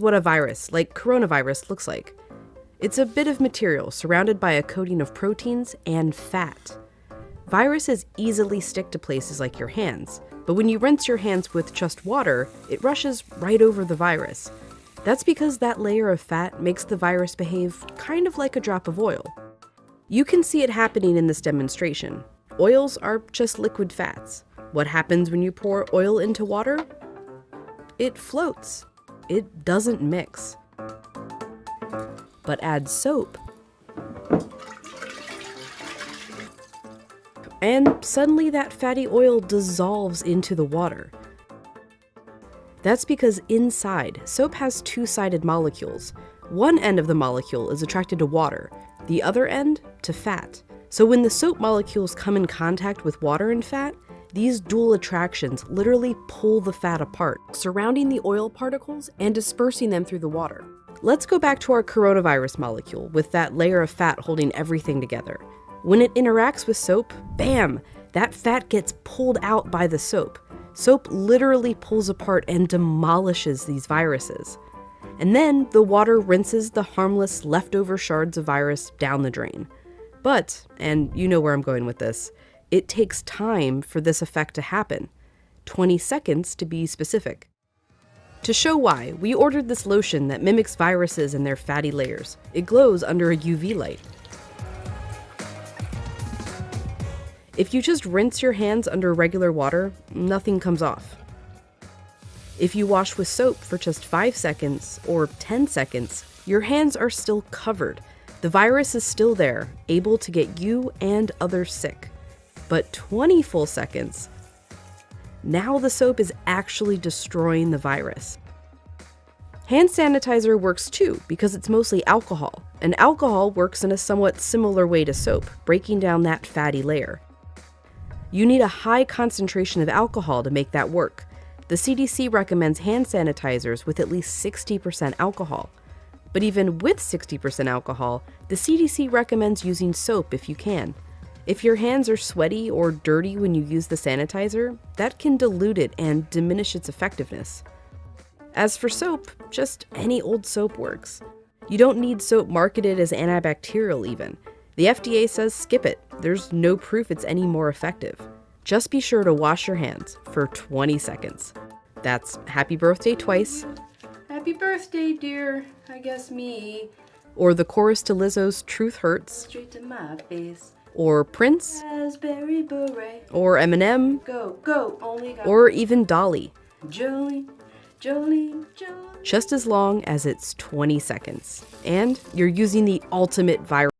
what a virus, like coronavirus, looks like. It's a bit of material surrounded by a coating of proteins and fat. Viruses easily stick to places like your hands, but when you rinse your hands with just water, it rushes right over the virus. That's because that layer of fat makes the virus behave kind of like a drop of oil. You can see it happening in this demonstration. Oils are just liquid fats. What happens when you pour oil into water? It floats. It doesn't mix. But add soap, and suddenly that fatty oil dissolves into the water. That's because inside, soap has two-sided molecules. One end of the molecule is attracted to water, the other end to fat. So when the soap molecules come in contact with water and fat, these dual attractions literally pull the fat apart, surrounding the oil particles and dispersing them through the water. Let's go back to our coronavirus molecule with that layer of fat holding everything together. When it interacts with soap, bam, that fat gets pulled out by the soap. Soap literally pulls apart and demolishes these viruses. And then the water rinses the harmless leftover shards of virus down the drain. But, and you know where I'm going with this, it takes time for this effect to happen. 20 seconds to be specific. To show why, we ordered this lotion that mimics viruses and their fatty layers. It glows under a UV light. If you just rinse your hands under regular water, nothing comes off. If you wash with soap for just 5 seconds or 10 seconds, your hands are still covered. The virus is still there, able to get you and others sick. But 20 full seconds, now the soap is actually destroying the virus. Hand sanitizer works too because it's mostly alcohol, and alcohol works in a somewhat similar way to soap, breaking down that fatty layer. You need a high concentration of alcohol to make that work. The CDC recommends hand sanitizers with at least 60% alcohol. But even with 60% alcohol, the CDC recommends using soap if you can. If your hands are sweaty or dirty when you use the sanitizer, that can dilute it and diminish its effectiveness. As for soap, just any old soap works. You don't need soap marketed as antibacterial even. The FDA says skip it. There's no proof it's any more effective. Just be sure to wash your hands for 20 seconds. That's happy birthday twice. Happy birthday, dear. I guess me. Or the chorus to Lizzo's Truth Hurts. Straight to my face. Or Prince. Raspberry beret. Or Eminem. Go, go, only go. Or even Dolly. Jolene, Jolene, Jolene. Just as long as it's 20 seconds. And you're using the ultimate viral